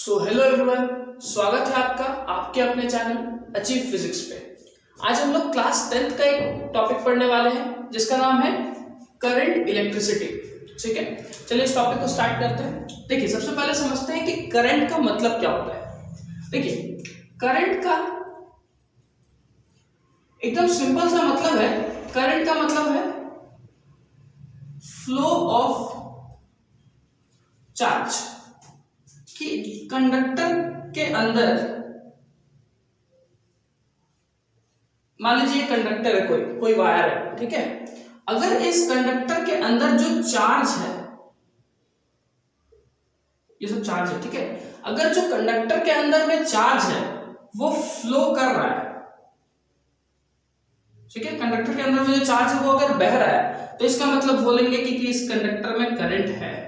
Hello everyone, स्वागत है आपका आपके अपने चैनल अचीव फिजिक्स पे। आज हम लोग क्लास 10th का एक टॉपिक पढ़ने वाले हैं जिसका नाम है करंट इलेक्ट्रिसिटी। ठीक है, चलिए इस टॉपिक को स्टार्ट करते हैं। देखिए, सबसे पहले समझते हैं कि करंट का मतलब क्या होता है। देखिए, करंट का एकदम सिंपल सा मतलब है, करंट का मतलब है फ्लो ऑफ चार्ज, कि कंडक्टर के अंदर, मान लीजिए कंडक्टर है, कोई वायर है, ठीक है। अगर इस कंडक्टर के अंदर जो चार्ज है, ये सब चार्ज है, ठीक है। अगर जो कंडक्टर के अंदर में चार्ज है वो फ्लो कर रहा है, ठीक है, कंडक्टर के अंदर में जो चार्ज है वो अगर बह रहा है तो इसका मतलब बोलेंगे कि इस कंडक्टर में करंट है।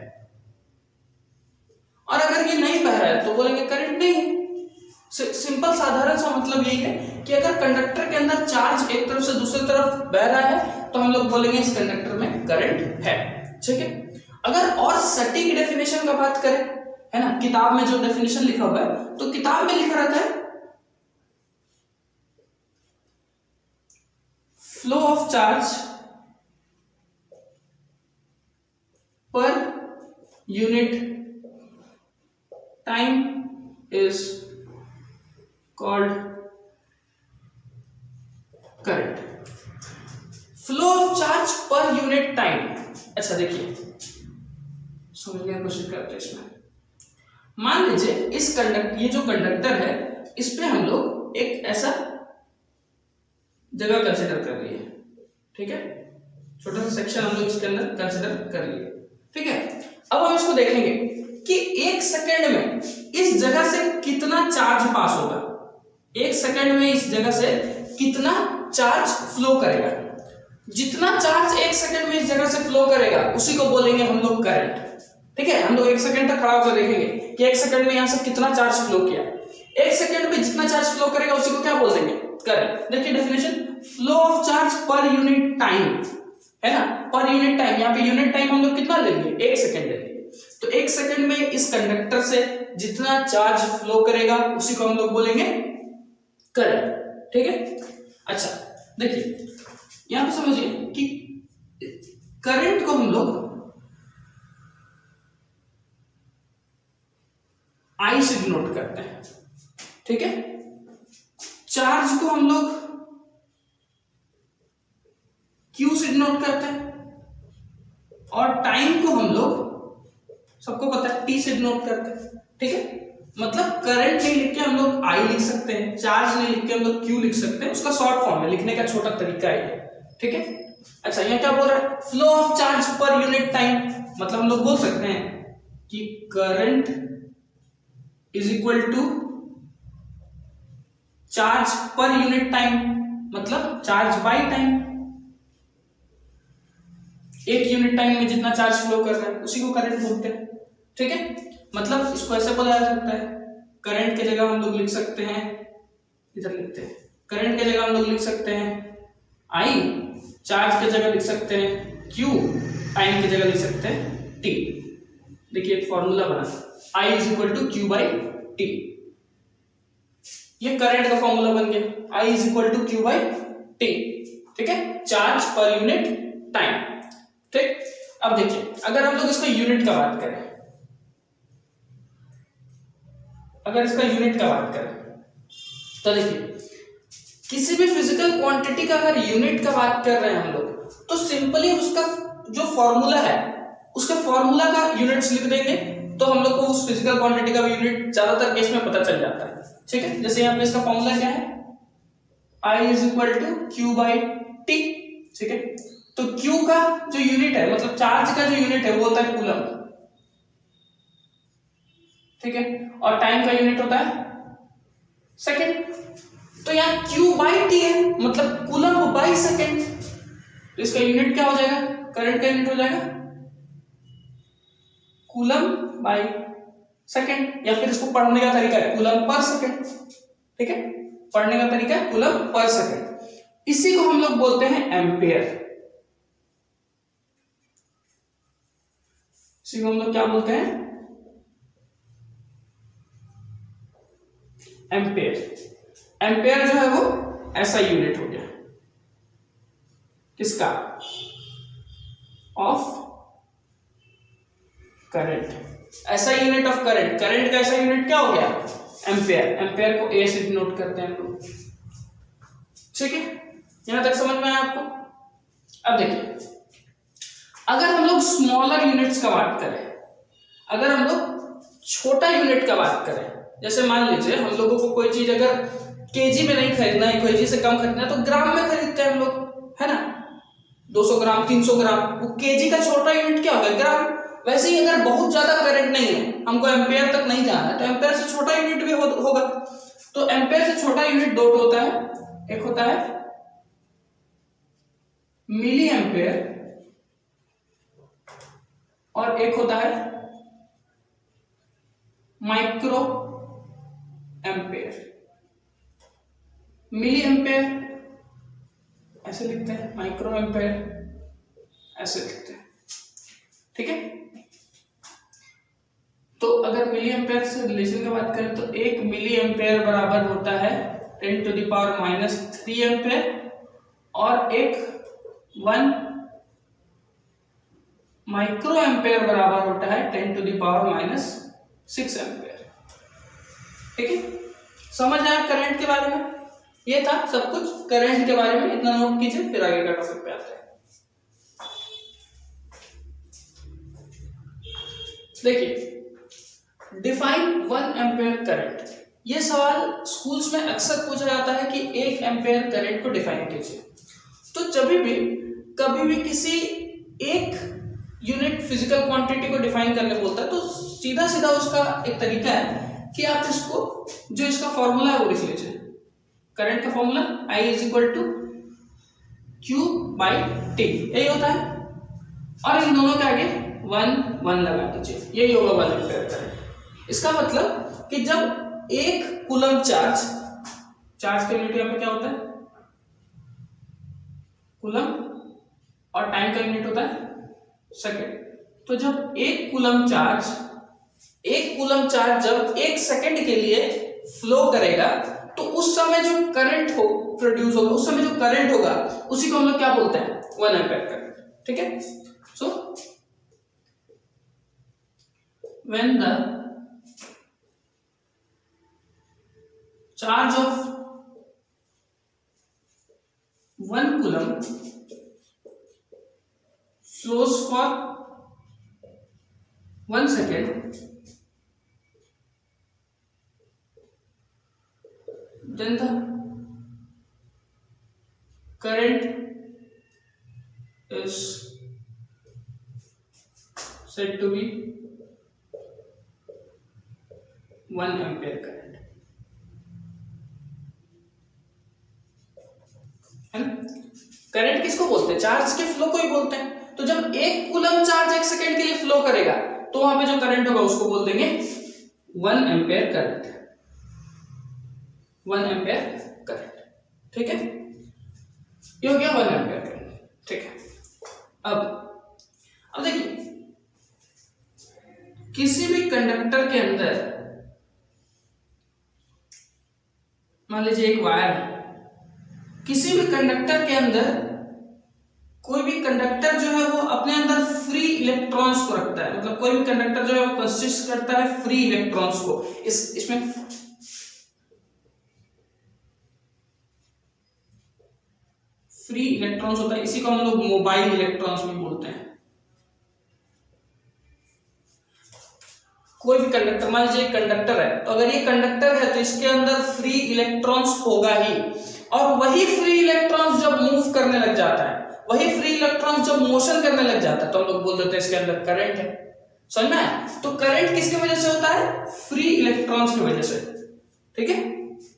और अगर ये नहीं बह रहा है तो बोलेंगे करंट नहीं है। सिंपल साधारण सा मतलब यही है कि अगर कंडक्टर के अंदर चार्ज एक तरफ से दूसरी तरफ बह रहा है तो हम लोग बोलेंगे इस कंडक्टर में करंट है, ठीक है। अगर और सटीक डेफिनेशन का बात करें, है ना, किताब में जो डेफिनेशन लिखा हुआ है तो किताब में लिखा रहता है flow of charge per unit time is called current. Flow of charge per unit time. अच्छा देखिए, समझने की कोशिश करते हैं। इसमें मान लीजिए ये जो कंडक्टर है इस पे हम लोग एक ऐसा जगह कंसिडर कर लिए, ठीक है, छोटा सा सेक्शन हम लोग इसके अंदर कंसिडर कर लिए, ठीक है। अब हम इसको देखेंगे कि एक सेकंड में इस जगह से कितना चार्ज पास होगा, एक सेकंड में इस जगह से कितना चार्ज फ्लो करेगा। जितना चार्ज एक सेकंड में इस जगह से फ्लो करेगा उसी को बोलेंगे हम लोग करंट, ठीक है। हम लोग एक सेकंड तक खड़ा होकर देखेंगे कि एक सेकंड में यहां से कितना चार्ज फ्लो किया। एक सेकंड में जितना चार्ज फ्लो करेगा उसी को क्या बोल देंगे, करंट। देखिए definition, flow of charge per unit time, है ना, पर यूनिट टाइम। यहाँ पे यूनिट टाइम हम लोग कितना लेंगे, एक सेकंड लेंगे। तो एक सेकंड में इस कंडक्टर से जितना चार्ज फ्लो करेगा उसी को हम लोग बोलेंगे करंट, ठीक है। अच्छा देखिए, यहां पे समझिए कि करंट को हम लोग आई से डिनोट करते हैं, ठीक है। चार्ज को हम लोग क्यू से डिनोट करते हैं और टाइम को हम लोग, सबको पता है, टी से डिनोट करते हैं, ठीक है। मतलब करंट नहीं लिख के हम लोग आई लिख सकते हैं, चार्ज नहीं लिख के हम लोग क्यू लिख सकते हैं, उसका शॉर्ट फॉर्म है, लिखने का छोटा तरीका है, ठीक है। अच्छा, यहाँ क्या बोल रहा है, flow of charge per unit time, मतलब हम लोग बोल सकते हैं कि current is equal to charge per unit time, मतलब चार्ज बाय टाइम। एक यूनिट टाइम में जितना चार्ज फ्लो कर रहा है उसी को करंट बोलते हैं, ठीक है। मतलब इसको ऐसे बोला जा सकता है, करंट के जगह हम लोग लिख सकते हैं, इधर लिखते हैं, करंट के जगह हम लोग लिख सकते हैं आई, चार्ज के जगह लिख सकते हैं क्यू, टाइम की जगह लिख सकते हैं टी। देखिए एक फॉर्मूला बना, I is equal to Q by T. ये करंट का फॉर्मूला बन गया, I is equal to Q by T, ठीक है, चार्ज पर यूनिट टाइम, ठीक। अब देखिए, अगर हम लोग इसका यूनिट का बात करें, अगर इसका यूनिट का बात करें तो देखिए, किसी भी फिजिकल क्वांटिटी का अगर यूनिट का बात कर रहे हैं हम लोग तो सिंपली उसका जो फॉर्मूला है उसके फॉर्मूला का यूनिट्स लिख देंगे तो हम लोग को उस फिजिकल क्वांटिटी का भी यूनिट ज्यादातर केस में पता चल जाता है, ठीक है। जैसे यहाँ पे इसका फॉर्मूला क्या है, I is equal to Q by T, ठीक है। तो Q का जो यूनिट है, मतलब चार्ज का जो यूनिट है वो होता है कूलम, ठीक है, और टाइम का यूनिट होता है सेकंड। तो यहाँ Q बाई टी है, मतलब कूलम बाई सेकंड, तो इसका यूनिट क्या हो जाएगा, करंट का यूनिट हो जाएगा कूलम बाई सेकंड, या फिर इसको पढ़ने का तरीका है कूलम पर सेकंड, ठीक है, पढ़ने का तरीका है कूलम पर सेकंड। इसी को हम लोग बोलते हैं एम्पियर, इसी को हम लोग क्या बोलते हैं, एम्पेयर। एम्पेयर जो है वो ऐसा यूनिट हो गया किसका, ऑफ करंट। ऐसा यूनिट ऑफ करंट, करंट का ऐसा यूनिट क्या हो गया, एम्पेयर। एम्पेयर को ए से डिनोट करते हैं हम लोग। ठीक है, यहां तक समझ में आया आपको। अब देखिए, अगर हम लोग स्मॉलर यूनिट्स का बात करें, अगर हम लोग छोटा यूनिट का बात करें, जैसे मान लीजिए हम लोगों को कोई चीज अगर केजी में नहीं खरीदना है, कोई चीज से कम खरीदना है, तो ग्राम में खरीदते हैं हम लोग, है ना। 200 ग्राम, 300 ग्राम, वो केजी का छोटा यूनिट क्या होगा, ग्राम। वैसे ही अगर बहुत ज्यादा करंट नहीं है, हमको एम्पेयर तक नहीं जाना है, तो एम्पेयर से छोटा यूनिट भी होगा। तो एम्पेयर से छोटा यूनिट दो होता है, एक होता है मिली एम्पेयर और एक होता है माइक्रो एम्पेयर। मिली एम्पेयर ऐसे लिखते हैं, माइक्रो एम्पेयर ऐसे लिखते हैं। ठीक है, तो अगर मिली एम्पेयर से रिलेशन की बात करें तो 1 मिली एम्पेयर बराबर होता है 10⁻³ एम्पेयर और एक 1 माइक्रो एम्पेयर बराबर होता है 10⁻⁶ एम्पेयर। ठीक है, समझ आया करंट के बारे में। ये था सब कुछ करंट के बारे में, इतना नोट कीजिए, फिर आगे का टॉपिक पे आते हैं। देखिए, डिफाइन 1 एम्पेयर करंट। ये सवाल स्कूल्स में अक्सर पूछा जाता है कि 1 एम्पेयर करंट को डिफाइन कीजिए। तो जब भी कभी भी किसी एक यूनिट फिजिकल क्वांटिटी को डिफाइन करने बोलता है, तो सीधा सीधा उसका एक तरीका है कि आप इसको, जो इसका फॉर्मूला है वो लिख लीजिए। करंट का फॉर्मूला I = Q/T, यही होता है। और इन दोनों के आगे 1 1 लगा दीजिए, यही होगा 1 एम्पेयर करंट। इसका मतलब कि जब एक कूलम चार्ज का यूनिट यहाँ पे क्या होता है, कूलम, और टाइम का यूनिट होता है सेकंड। तो जब एक कूलम चार्ज जब 1 सेकंड के लिए फ्लो करेगा, तो उस समय जो करंट हो प्रोड्यूस होगा, उस समय जो करंट होगा उसी को हम लोग क्या बोलते हैं, 1 एम्पेयर करंट। ठीक है, so when the charge of 1 coulomb flows for 1 second, then the current is said to be 1 ampere current, है ना। करंट किसको बोलते हैं, चार्ज के फ्लो को ही बोलते हैं। तो जब एक कूलम चार्ज 1 सेकंड के लिए फ्लो करेगा, तो वहां पे जो करंट होगा उसको बोल देंगे 1 एम्पेयर करंट, 1 एम्पेयर करंट। ठीक है, ये हो गया 1 एम्पेयर करंट। ठीक है, अब देखिए, किसी भी कंडक्टर के अंदर मान लीजिए एक वायर है, किसी भी कंडक्टर के अंदर कोई भी कंडक्टर जो है वो अपने अंदर फ्री इलेक्ट्रॉन्स को रखता है। मतलब कोई भी कंडक्टर जो है वो कंसिस्ट करता है फ्री इलेक्ट्रॉन्स को। इसमें फ्री इलेक्ट्रॉन्स होता है, इसी को हम लोग मोबाइल इलेक्ट्रॉन्स भी बोलते हैं। कोई भी कंडक्टर, मान लीजिए कंडक्टर है, तो अगर ये कंडक्टर है तो इसके अंदर फ्री इलेक्ट्रॉन्स होगा ही, और वही फ्री इलेक्ट्रॉन्स जब मूव करने लग जाता है, वही फ्री इलेक्ट्रॉन्स जब मोशन करने लग जाता है, तो हम लोग बोल देते हैं इसके अंदर करंट है। समझ में आया? तो करंट किसकी वजह से होता है, फ्री इलेक्ट्रॉन्स की वजह से। ठीक है,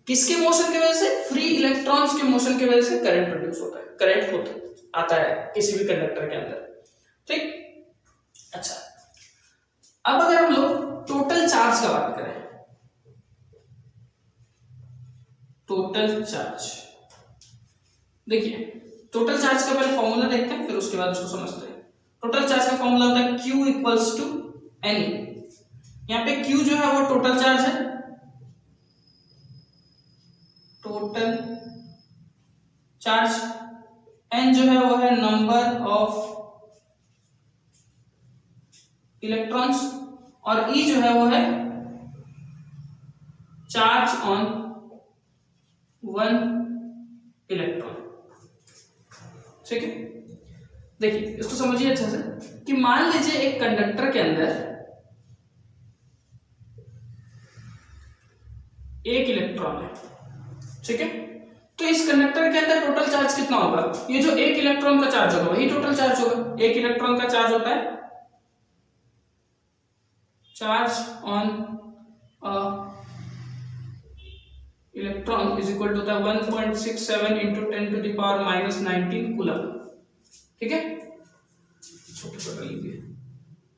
किसके मोशन की वजह से, फ्री इलेक्ट्रॉन्स के मोशन की वजह से करंट प्रोड्यूस होता है, करंट होता आता है किसी भी कंडक्टर के अंदर। ठीक, अच्छा, अब अगर हम लोग टोटल चार्ज का बात करें, टोटल चार्ज, देखिए टोटल चार्ज का पहले फॉर्मूला देखते हैं, फिर उसके बाद उसको समझते हैं। टोटल चार्ज का फॉर्मूला होता है Q = NE। यहाँ पे Q जो है वो टोटल चार्ज है, टोटल चार्ज, n जो है वो है नंबर ऑफ इलेक्ट्रॉन्स, और E जो है वो है चार्ज ऑन वन इलेक्ट्रॉन। ठीक है, देखिए इसको समझिए अच्छा से कि मान लीजिए एक कंडक्टर के अंदर एक इलेक्ट्रॉन है। ठीक है, तो इस कंडक्टर के अंदर टोटल चार्ज कितना होगा? ये जो एक इलेक्ट्रॉन का चार्ज होगा वही टोटल चार्ज होगा। एक इलेक्ट्रॉन का चार्ज होता है charge on electron is equal to होता है 1.67 into 10 to the power minus 19 coulomb. ठीक है, छोटा लीजिए,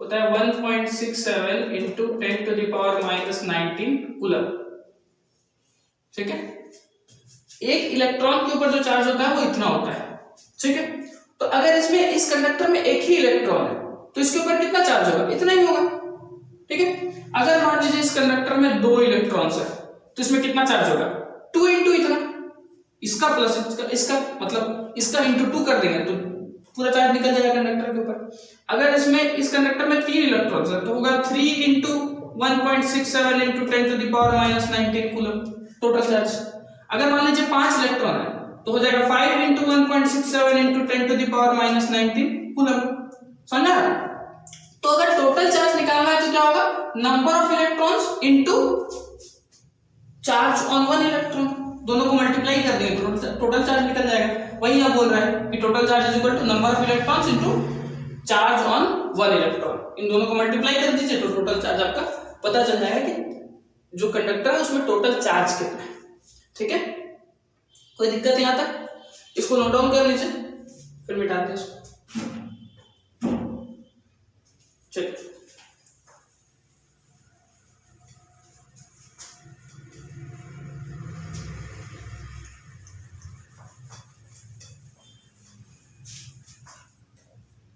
होता है 1.67 into 10 to the power minus 19 coulomb. ठीक है, एक इलेक्ट्रॉन के ऊपर जो चार्ज होता है वो इतना होता है। ठीक है, तो अगर इसमें इस कंडक्टर में एक ही इलेक्ट्रॉन है तो इसके ऊपर कितना चार्ज होगा? इतना ही होगा। ठीक है, अगर मान लीजिए इस कंडक्टर में दो इलेक्ट्रॉन्स है तो इसमें कितना चार्ज होगा? 2 इंटू इतना, इसका प्लस इसका मतलब इसका इंटू 2 कर देंगे तो पूरा चार्ज निकल जाएगा कंडक्टर के ऊपर। अगर इसमें इस कंडक्टर में 3 इलेक्ट्रॉन्स है तो होगा 3 into 1.67 into 10 to the power minus 19 coulomb total charge. अगर मान लीजिए 5 इलेक्ट्रॉन है तो हो जाएगा 5 into 1.67 into 10 to the power minus 19 coulomb. समझा? तो अगर टोटल चार्ज निकालना है तो क्या होगा? Number of electrons into charge on one electron, दोनों को मल्टीप्लाई कर देंगे तो टोटल चार्ज निकल जाएगा। वही यहाँ बोल रहा है कि total charge is equal to number of electrons into charge on one electron. इन दोनों को मल्टीप्लाई कर दीजिए तो टोटल चार्ज आपका पता चल जाएगा कि जो कंडक्टर है उसमें टोटल चार्ज कितना है। ठीक है, कोई दिक्कत यहाँ तक? इसको नोट डाउन कर लीजिए फिर मिटाते हैं इसको। चलिए,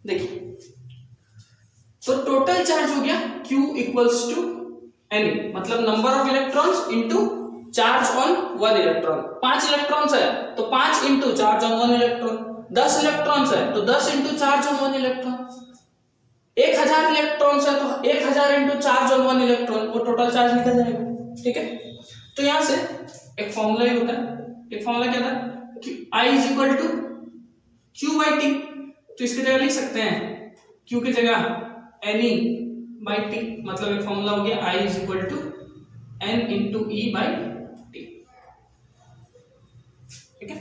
देखिए तो टोटल चार्ज हो गया Q इक्वल्स टू N, मतलब number of electrons into charge on one electron. 5 electrons है तो 5 into charge on one electron, 10 electrons है तो 10 into charge on one electron, 1000 electrons है तो 1000 into charge on one electron, वो टोटल चार्ज निकल जाएगा। ठीक है, तो यहां से एक फॉर्मूला ही होता है, एक फॉर्मूला क्या था कि I is equal to Q by T, तो इसकी जगह लिख सकते हैं Q की जगह NE बाई टी, मतलब एक फॉर्मूला हो गया I is equal to N into E by T. ठीक है,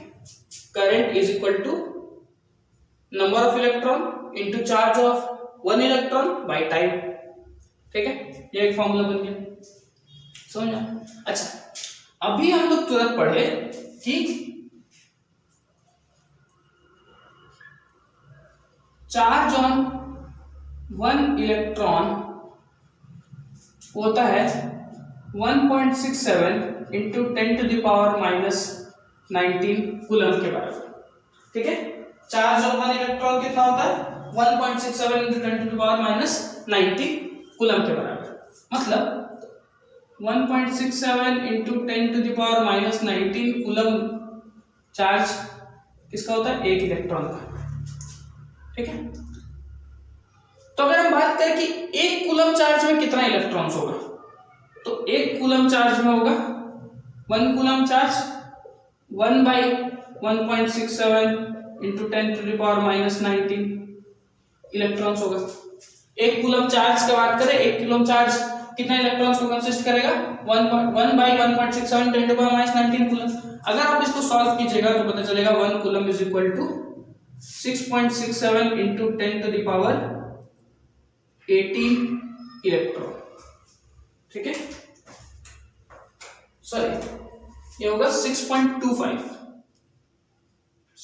current is equal to number of electron into charge of one electron by time. ठीक है, ये एक फॉर्मूला बन गया। समझा? अच्छा, अभी हम लोग तुरंत पढ़े कि चार्ज ऑन वन इलेक्ट्रॉन होता है 1.67 into 10 to the power minus 19 coulomb के बराबर। ठीक है, चार्ज ऑन वन इलेक्ट्रॉन कितना होता है? 1.67 into 10 to the power minus 19 coulomb के बराबर, मतलब 1.67 into 10 to the power minus 19 coulomb charge किसका होता है? एक इलेक्ट्रॉन का। ठीक है, तो अगर हम बात करें कि एक कूलम चार्ज में कितना इलेक्ट्रॉन्स होगा, तो एक कूलम चार्ज में होगा 1 coulomb charge 1 by 1.67 into 10 to the power minus 19 electrons होगा। एक कूलम चार्ज की बात करें, एक कूलम चार्ज कितना इलेक्ट्रॉन्स को कंसिस्ट करेगा? 1 by 1.67 10 to the power minus 19 coulomb. अगर आप इसको सॉल्व कीजिएगा तो पता चलेगा 1 coulomb is equal to 6.67 into 10 to the power 18 electron. ठीक है, सॉरी ये होगा 6.25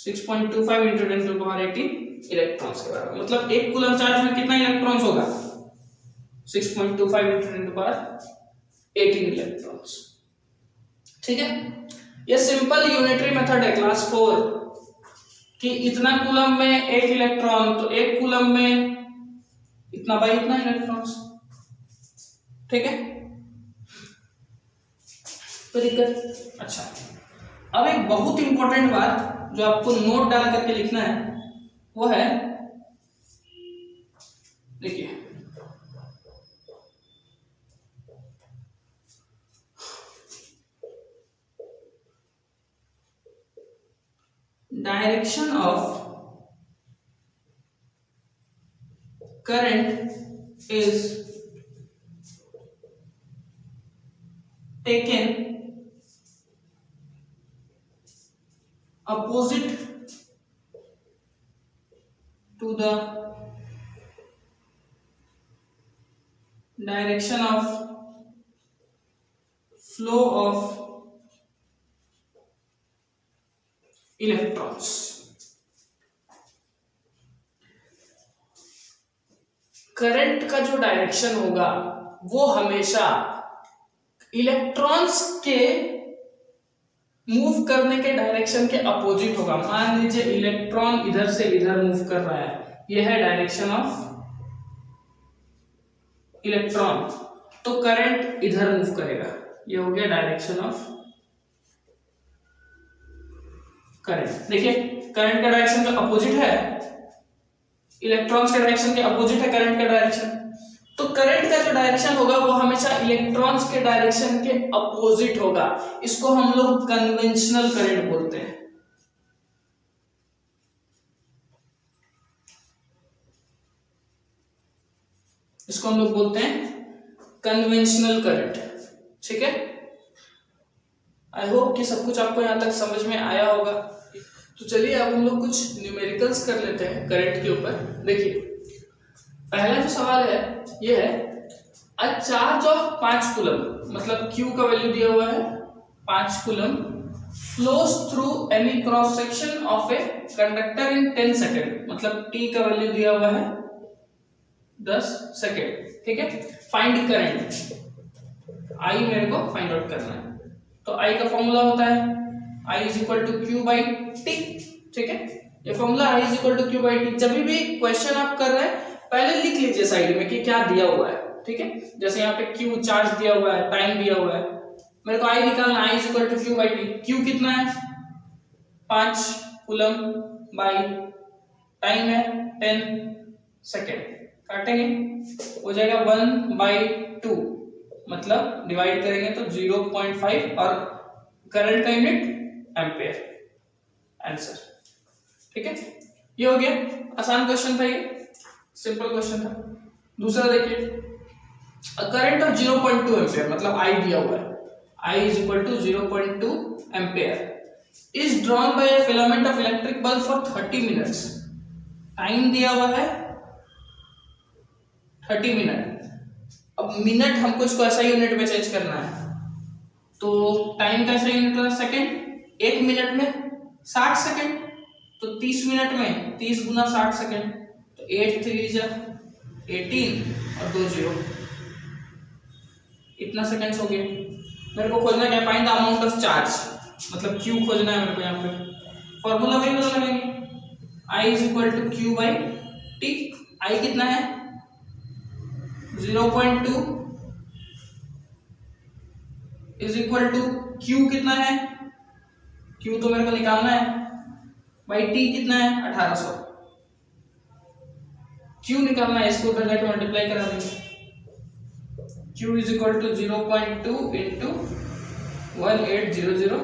into 10 to the power 18 electrons के बराबर, मतलब एक कूलम चार्ज में कितना इलेक्ट्रॉन्स होगा? 6.25 into 10 to the power 18 electrons. ठीक है, ये सिंपल यूनिटरी मेथड है क्लास 4 कि इतना कूलम में एक इलेक्ट्रॉन, तो एक कूलम में इतना बाई इतना इलेक्ट्रॉन्स। ठीक है, तो दिक्कत? अच्छा, अब एक बहुत इंपॉर्टेंट बात जो आपको नोट डाल करके लिखना है वो है, देखिए direction of current is taken opposite to the direction of flow of electrons. Current का जो डायरेक्शन होगा वो हमेशा इलेक्ट्रॉन्स के मूव करने के डायरेक्शन के अपोजिट होगा। मान लीजिए इलेक्ट्रॉन इधर से इधर मूव कर रहा है, यह है डायरेक्शन ऑफ इलेक्ट्रॉन, तो करंट इधर मूव करेगा, ये हो गया डायरेक्शन ऑफ करंट। देखिए करंट का डायरेक्शन का अपोजिट है, इलेक्ट्रॉन्स के डायरेक्शन के अपोजिट है करंट का डायरेक्शन, तो करंट का जो डायरेक्शन होगा वो हमेशा इलेक्ट्रॉन्स के डायरेक्शन के अपोजिट होगा। इसको हम लोग कन्वेंशनल करंट बोलते हैं। इसको हम लोग बोलते हैं कन्वेंशनल करंट। ठीक है, आई होप कि सब कुछ आपको यहां तक समझ में आया होगा। तो चलिए अब हम लोग कुछ न्यूमेरिकल्स कर लेते हैं करंट के ऊपर। देखिए पहला जो सवाल है ये है, अ चार्ज ऑफ 5 कूलम, मतलब Q का वैल्यू दिया हुआ है 5 coulomb, flows through any cross section of a conductor in 10 second, मतलब T का वैल्यू दिया हुआ है 10 सेकेंड। ठीक है, फाइंड करंट, I मेरे को फाइंड आउट करना है। तो I का फॉर्मूला होता है I is equal to Q by T. ठीक है, ये formula I is equal to Q by T. जब भी क्वेश्चन आप कर रहे हैं पहले लिख लीजिए साइड में कि क्या दिया हुआ है। ठीक है, जैसे यहाँ पे Q चार्ज दिया हुआ है, टाइम दिया हुआ है, मेरे को I निकालना, I is equal to Q by T. Q कितना है 5 कूलम बाई टाइम है 10 सेकेंड, काटेंगे हो जाएगा 1/2, मतलब डिवाइड करेंगे तो 0.5 और करंट का यूनिट एम्पेयर, आंसर। ठीक है, ये हो गया, आसान क्वेश्चन था, ये सिंपल क्वेश्चन था। दूसरा देखिए, करंट ऑफ 0.2 एम्पेयर, मतलब I दिया हुआ है, I is equal to 0.2 ampere is drawn by a filament of electric bulb for 30 minutes. Time दिया हुआ है 30 मिनट। अब मिनट हमको इसको ऐसा यूनिट में चेंज करना है, तो टाइम कैसा यूनिट है सेकेंड, 1 मिनट में 60 सेकेंड, तो 30 मिनट में 30 गुना 60 सेकेंड, तो 8 3 जा 18 और 2 0, इतना सेकेंड्स हो गए। मेरे को खोजना क्या, find the amount of charge, मतलब Q खोजना है मेरे को। यहाँ पे फॉर्मूला वही बदल लगाएंगे, I is equal to Q by T. I कितना है 0.2 इज इक्वल टू Q कितना है, Q तो मेरे को निकालना है, बाई T कितना है 1800, Q निकालना है, इसको उधर जाके मल्टीप्लाई करा देंगे। Q is equal to 0.2 into 1800,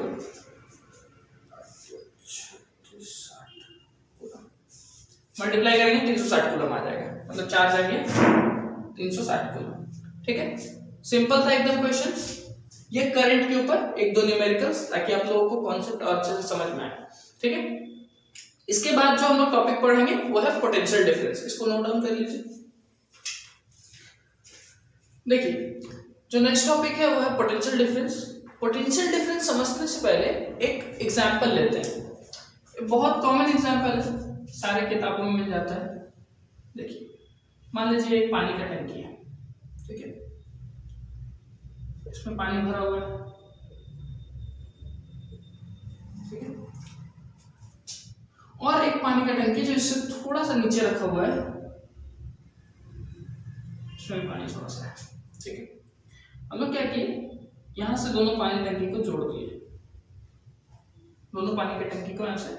multiply करेंगे 360 कूलम आ जाएगा, मतलब चार्ज आ गया 360 कूलम। ठीक है, सिंपल था एकदम क्वेश्चन। ये करंट के ऊपर एक दो न्यूमेरिकल्स, ताकि आप लोगों को कॉन्सेप्ट और अच्छे से समझ में आए। ठीक है, इसके बाद जो हम लोग टॉपिक पढ़ेंगे वो है पोटेंशियल डिफरेंस। इसको नोट डाउन कर लीजिए। देखिए जो नेक्स्ट टॉपिक है वो है पोटेंशियल डिफरेंस। पोटेंशियल डिफरेंस समझने से पहले एक एग्जांपल लेते हैं, बहुत कॉमन एग्जांपल है, सारे किताबों में मिल जाता है। देखिए मान लीजिए एक पानी का टंकी है, ठीक है, इसमें पानी भरा हुआ है, ठीक है, और एक पानी का टंकी जो इससे थोड़ा सा नीचे रखा हुआ है, इसमें पानी थोड़ा सा है, ठीक है। हम लोग क्या किए, यहां से दोनों पानी टंकी को जोड़ दिए, दोनों पानी की टंकी को ऐसे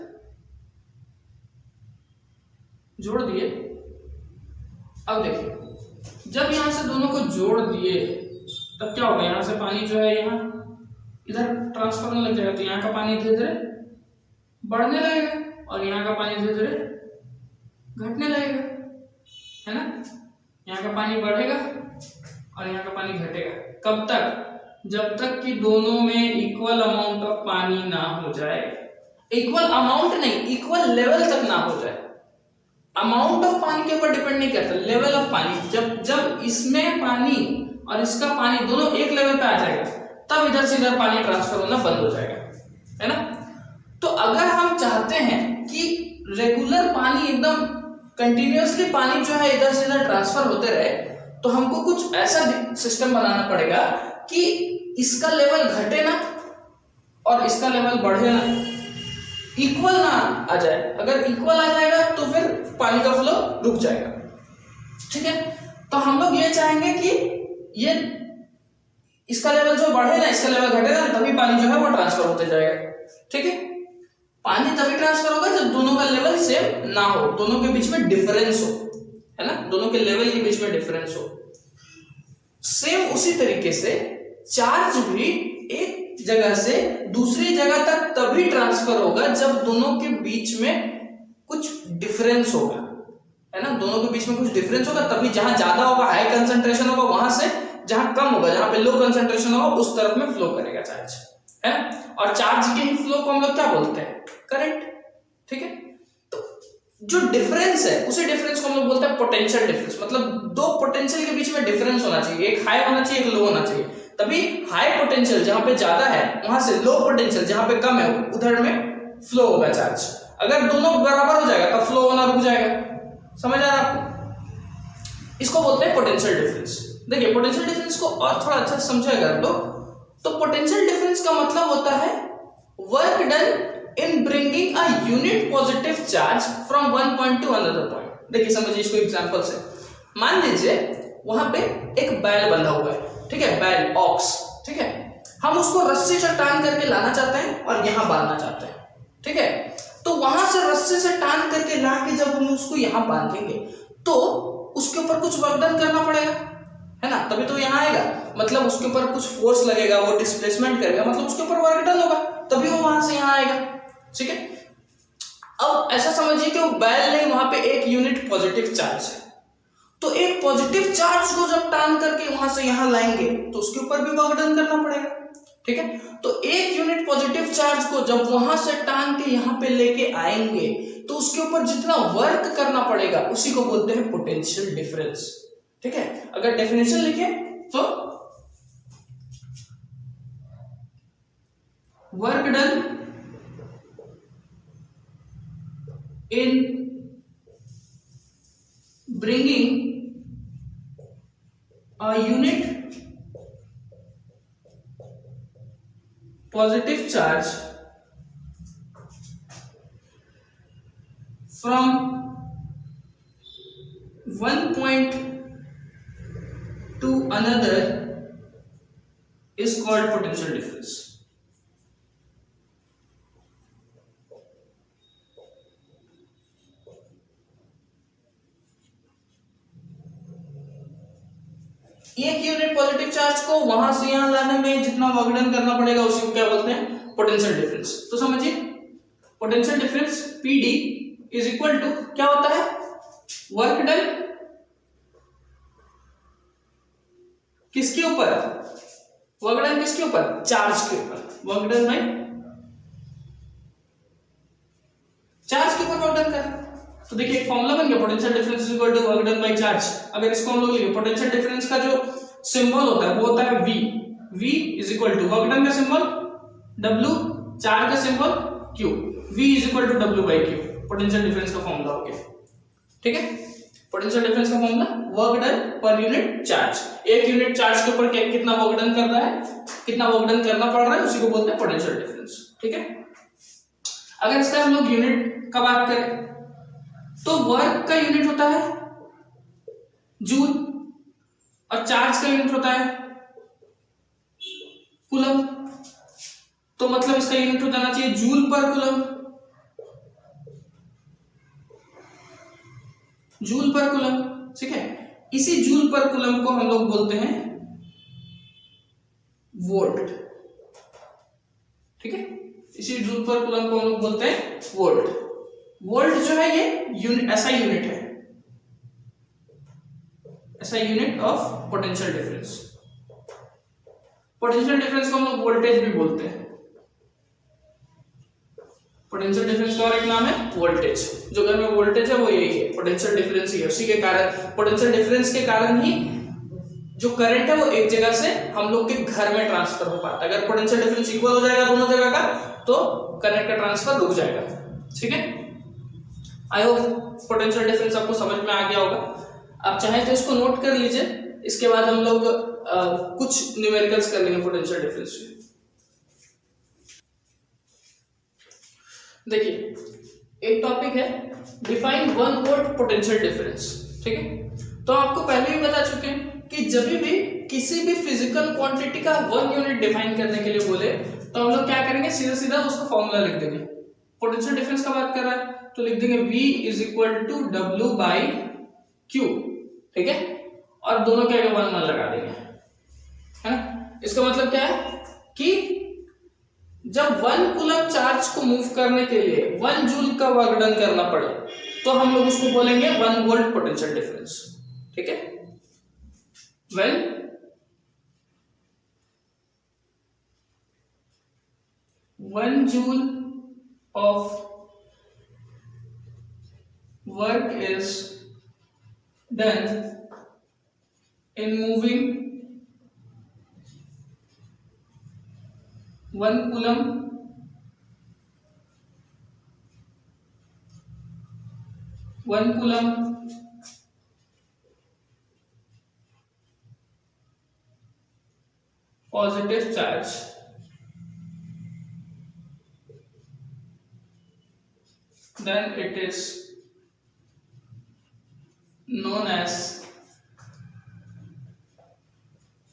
जोड़ दिए। अब देखिए जब यहां से दोनों को जोड़ दिए तब क्या होगा, यहां से पानी जो है यहाँ इधर ट्रांसफर होने लग जाएगा, तो यहाँ का पानी धीरे धीरे बढ़ने लगेगा और यहाँ का पानी धीरे धीरे घटने लगेगा, है ना। यहाँ का पानी बढ़ेगा और यहाँ का पानी घटेगा। कब तक? जब तक कि दोनों में इक्वल अमाउंट ऑफ पानी ना हो जाए। इक्वल अमाउंट नहीं, इक्वल लेवल तक ना हो जाए। अमाउंट ऑफ पानी के ऊपर डिपेंड नहीं करता, लेवल ऑफ पानी। जब इसमें पानी और इसका पानी दोनों एक लेवल पे आ जाएगा तब इधर से इधर पानी ट्रांसफर होना बंद हो जाएगा, है ना। तो अगर हम चाहते हैं कि रेगुलर पानी एकदम कंटिन्यूअसली पानी जो है इधर से इधर ट्रांसफर होते रहे, तो हमको कुछ ऐसा सिस्टम बनाना पड़ेगा कि इसका लेवल घटे ना और इसका लेवल बढ़े ना, इक्वल ना आ जाए। अगर इक्वल आ जाएगा तो फिर पानी का फ्लो रुक जाएगा, ठीक है। तो हम लोग ये चाहेंगे कि ये इसका लेवल जो बढ़े ना, इसका लेवल घटे ना, तभी पानी जो है वो ट्रांसफर होते जाएगा, ठीक है। पानी तभी ट्रांसफर होगा जब दोनों का लेवल सेम ना हो, दोनों के बीच में डिफरेंस हो, है ना, दोनों के लेवल के बीच में डिफरेंस हो। सेम उसी तरीके से चार्ज भी एक जगह से दूसरी जगह तक तभी ट्रांसफर होगा जब दोनों के बीच में कुछ डिफरेंस होगा, है ना। दोनों के बीच में कुछ डिफरेंस होगा तभी, जहां ज्यादा होगा हाई कंसंट्रेशन होगा वहां से, जहां कम होगा जहां पे लो कंसंट्रेशन होगा उस तरफ में फ्लो करेगा चार्ज, है। और चार्ज के ही फ्लो को हम लोग क्या बोलते हैं? करंट, ठीक है। तो जो डिफरेंस है उसी डिफरेंस को हम लोग बोलते हैं पोटेंशियल डिफरेंस। मतलब दो पोटेंशियल के बीच में डिफरेंस होना चाहिए, एक हाई होना चाहिए, एक लो होना चाहिए, तभी हाई पोटेंशियल जहां पे ज्यादा है वहां से लो पोटेंशियल जहां पे कम है उधर में फ्लो होगा चार्ज। अगर दोनों बराबर हो जाएगा तब फ्लो होना रुक जाएगा। समझ आ रहा है आपको? इसको बोलते हैं पोटेंशियल डिफरेंस। देखिए पोटेंशियल डिफरेंस को और थोड़ा अच्छा समझे अगर आप लोग, तो पोटेंशियल डिफरेंस का मतलब होता है work done in bringing a unit positive charge from one point to another point। देखिए समझिए इसको एग्जांपल से। मान लीजिए वहां पे एक बैल बंधा हुआ है, ठीक है, बैल ऑक्स, ठीक है। हम उसको रस्सी से टान करके लाना चाहते हैं और यहां बांधना चाहते हैं, ठीक है। तो वहां से रस्सी से टान करके ला के जब हम उसको यहां बांधेंगे तो उसके ऊपर कुछ वर्क डन करना पड़ेगा, है ना, तभी तो यहां आएगा। मतलब उसके ऊपर कुछ फोर्स लगेगा, वो डिस्प्लेसमेंट करेगा, मतलब उसके ऊपर वर्क डन होगा, तभी वो वहां से यहां आएगा, ठीक है। अब ऐसा समझिए कि वो बैल नहीं, वहां पे एक यूनिट पॉजिटिव चार्ज है, तो एक पॉजिटिव चार्ज को जब टान करके वहां से यहां लाएंगे तो उसके ऊपर भी वर्क डन करना पड़ेगा, ठीक है। तो एक यूनिट पॉजिटिव चार्ज को जब वहां से टान के यहां पे लेके आएंगे तो उसके ऊपर जितना वर्क करना पड़ेगा उसी को बोलते हैं पोटेंशियल डिफरेंस, ठीक है। अगर डेफिनेशन लिखे तो work done in bringing a unit positive charge from one point to another is called potential difference। एक यूनिट पॉजिटिव चार्ज को वहां से यहां लाने में जितना वर्क डन करना पड़ेगा उसी को क्या बोलते हैं? Potential difference. तो समझिए potential difference PD is equal to क्या होता है? वर्क डन किसके ऊपर? वर्क डन किसके ऊपर? चार्ज के ऊपर। वर्क डन बाय चार्ज के ऊपर वर्क डन कर। तो देखिए एक फॉर्मूला बन गया, potential difference is equal to work done by charge. अगर इसको हम लोग लिखें, पोटेंशियल डिफरेंस का जो सिंबल होता है वो होता है V। V is equal to work done का सिंबल W, चार्ज का symbol Q। V is equal to W by Q potential difference का फॉर्मूला हो गया, ठीक है। पोटेंशियल डिफरेंस का फॉर्मूला वर्क डन पर यूनिट चार्ज। एक यूनिट चार्ज के ऊपर कितना वर्क डन कर रहा है, कितना वर्क डन करना पड़ रहा है, उसी को बोलते हैं पोटेंशियल डिफरेंस, ठीक है। अगर इसका हम लोग यूनिट का बात करें तो वर्क का यूनिट होता है जूल और चार्ज का यूनिट होता है कूलम। तो मतलब इसका यूनिट हो जाना चाहिए जूल पर कूलम, जूल पर कूलम, ठीक है। इसी जूल पर कूलम को हम लोग बोलते हैं वोल्ट, ठीक है। इसी जूल पर कूलम को हम लोग बोलते हैं वोल्ट। वोल्ट जो है ये यूनिट, ऐसा यूनिट है, ऐसा unit of potential difference. Potential difference को हम लोग वोल्टेज भी बोलते हैं। पोटेंशियल डिफरेंस का और एक नाम है वोल्टेज। जो घर में वोल्टेज है वो यही है, पोटेंशियल डिफरेंस ही है। उसी के कारण, पोटेंशियल डिफरेंस के कारण ही जो करंट है वो एक जगह से हम लोग के घर में ट्रांसफर हो पाता है। अगर पोटेंशियल डिफरेंस इक्वल हो जाएगा दोनों जगह का तो करंट का ट्रांसफर रुक जाएगा, ठीक है। आई होप पोटेंशियल डिफरेंस आपको समझ में आ गया होगा। आप चाहे तो इसको नोट कर लीजिए, इसके बाद हम लोग कुछ न्यूमेरिकल्स कर लेंगे पोटेंशियल डिफरेंस में। देखिए एक टॉपिक है डिफाइन 1 वोल्ट पोटेंशियल डिफरेंस, ठीक है। तो आपको पहले भी बता चुके हैं कि जब भी किसी भी फिजिकल क्वांटिटी का 1 यूनिट डिफाइन करने के लिए बोले तो हम लोग क्या करेंगे, सीधा सीधा उसका फॉर्मूला लिख देंगे। पोटेंशियल डिफरेंस का बात कर रहा है तो लिख देंगे V is equal to W by Q, ठीक है। और दोनों क्या 1 लगा देंगे, है ना। इसका मतलब क्या है कि जब 1 कूलम चार्ज को मूव करने के लिए 1 जूल का वर्क डन करना पड़े तो हम लोग उसको बोलेंगे 1 वोल्ट पोटेंशियल डिफरेंस, ठीक है। When 1 joule of work is done in moving 1 coulomb positive charge then it is known as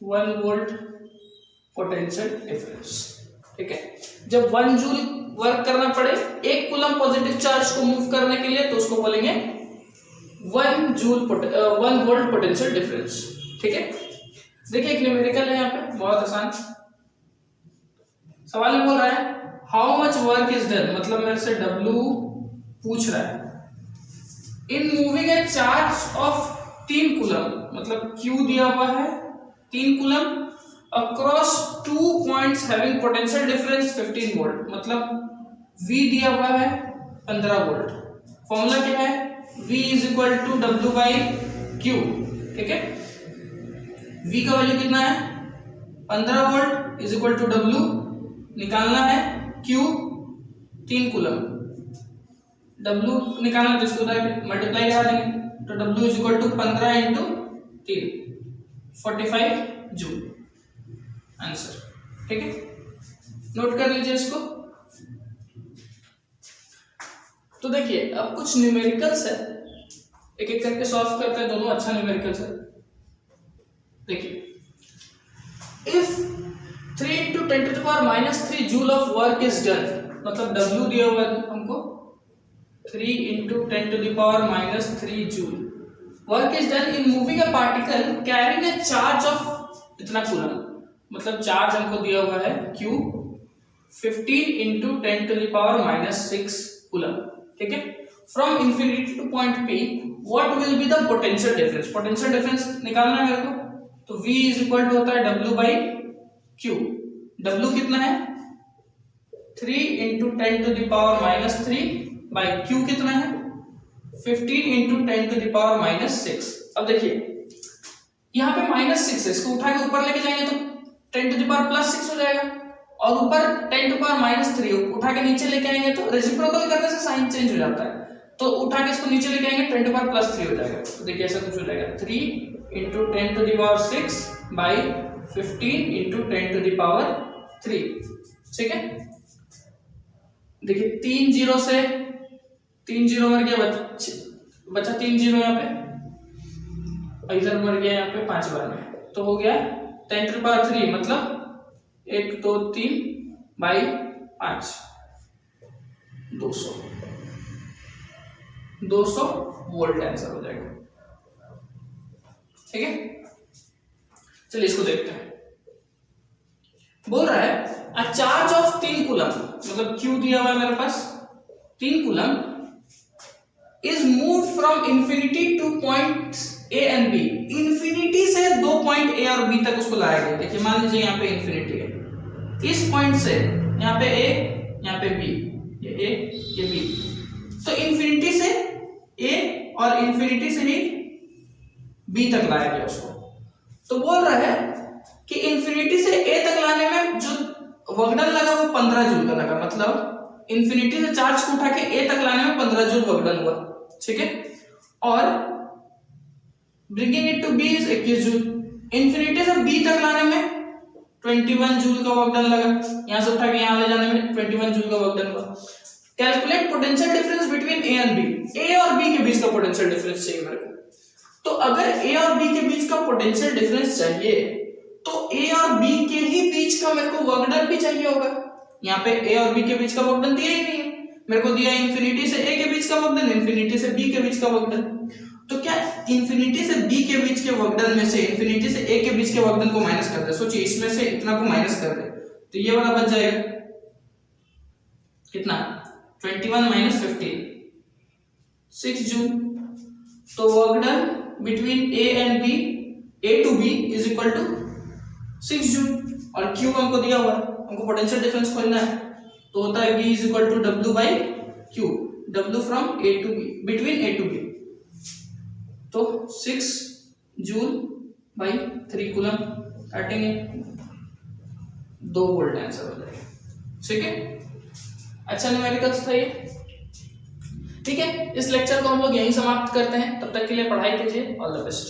1 volt potential difference, ठीक है। जब 1 जूल वर्क करना पड़े 1 कूलम पॉजिटिव चार्ज को मूव करने के लिए तो उसको बोलेंगे 1 वोल्ट पोटेंशियल डिफरेंस, ठीक है। देखिए एक न्यूमेरिकल है यहाँ पे, बहुत आसान सवाल में बोल रहा है how much work is done, मतलब मेरे से W पूछ रहा है in moving A charge of 3 coulomb, मतलब Q दिया हुआ है 3 coulomb across 2 points having potential difference 15 volt, मतलब V दिया हुआ है 15 वोल्ट। फॉर्मूला क्या है, V is equal to W by Q, ठीक है। V का वैल्यू कितना है 15 volt is equal to W, निकालना है Q 3 कूलम, W निकालना तो इसको मल्टीप्लाई करा देंगे तो W is equal to 15 into 3 45 joule answer, ठीक है। नोट कर लीजिए इसको। तो देखिए अब कुछ न्यूमेरिकल्स है, एक एक करके सॉल्व करते हैं, दोनों अच्छा न्यूमेरिकल्स है। देखिए if 3 into 10 to the power minus 3 joule of work is done, मतलब W दिया हुआ है हमको 3 into 10 to the power minus 3 joule, work is done in moving a particle carrying a charge of इतना कूलम, मतलब charge हमको दिया हुआ है Q 15 into 10 to the power minus 6 coulomb, ठीक है। From infinity to point P what will be the potential difference, potential difference निकालना है मेरे को, तो V इज इक्वल टू होता है W बाई Q। W कितना है 3 into 10 to the power minus 3 by Q कितना है 15 into 10 to the power minus 6। अब देखिए यहाँ पे माइनस 6 है, इसको उठा के ऊपर लेके जाएंगे तो 10 टू द पावर प्लस 6 हो जाएगा, और ऊपर 10 टू पावर माइनस 3 उठा के नीचे लेके आएंगे तो रेसिप्रोकल करने से साइन चेंज हो जाता है, तो उठा के इसको नीचे लेके आएंगे 10 टू पावर प्लस 3 हो जाएगा। तो देखिए ऐसा कुछ हो जाएगा 3 into 10 to the power 6 by 15 into 10 to the power 3, ठीक है। देखिए 3 जीरो से 3 जीरो मर गया, बचा 3 जीरो यहाँ पे, इधर मर गया यहाँ पे 5 बार में, तो हो गया 10 टू द पावर 3, मतलब 1 2 3 बाई 5, 200 वोल्ट आंसर हो जाएगा। ठीक है, चलिए इसको देखते हैं। बोल रहा है अ चार्ज ऑफ 3 कूलम, मतलब क्यू दिया हुआ है मेरे पास 3 coulomb, is move from infinity to points A and B. Infinity से 2 पॉइंट ए और बी तक उसको लाया गया। देखिए मान लीजिए यहाँ पे इंफिनिटी है, इस पॉइंट से यहाँ पे ए, यहाँ पे बी, ये ए ये बी, तो इंफिनिटी से ए और इंफिनिटी से ही बी तक लाया गया उसको। तो बोल रहा है कि इंफिनिटी से ए तक लाने में जो वर्कडन लगा वो 15 जूल का लगा, मतलब इंफिनिटी से चार्ज को उठा के ए तक लाने में 15 जूल वर्कडन हुआ। ठीक है, और bringing it to B is 21 joule. Infinity से बी तक लाने में 21 जूल का वर्कडन लगा, यहां से उठा के यहां ले जाने में 21 जूल का वर्कडन हुआ। Calculate potential difference between A and B. A और बी के बीच का पोटेंशियल डिफरेंस चाहिए मेरे को। तो अगर ए और बी के बीच का पोटेंशियल डिफरेंस चाहिए तो ए और बी के ही बीच का मेरे को वर्कडन भी चाहिए होगा। यहाँ पे ए और बी के बीच का वर्कडन दिया ही नहीं है, मेरे को दिया इंफिनिटी से ए के बीच का वर्कडन, इंफिनिटी से बी के बीच का वर्कडन। तो क्या इंफिनिटी से बी के बीच के वर्कडन में से इंफिनिटी से ए के बीच के वर्कडन को माइनस कर दे। सोचिए इसमें से इतना को माइनस कर दे तो ये वाला बच जाएगा कितना, 21 माइनस 15, 6 जूल। तो work done between A and B, A to B is equal to 6 joule. और क्यू हमको दिया हुआ है, हमको पोटेंशियल डिफरेंस खोजना है, तो होता है V is equal to W by Q, W from A to B, between A to B. तो 6 जूल बाई 3 कूलम काटेंगे, 2 वोल्ट आंसर हो जाएगा। ठीक है, अच्छा न्यूमेरिकल्स था ये। ठीक है, इस लेक्चर को हम लोग यहीं समाप्त करते हैं। तब तक के लिए पढ़ाई कीजिए। All the best.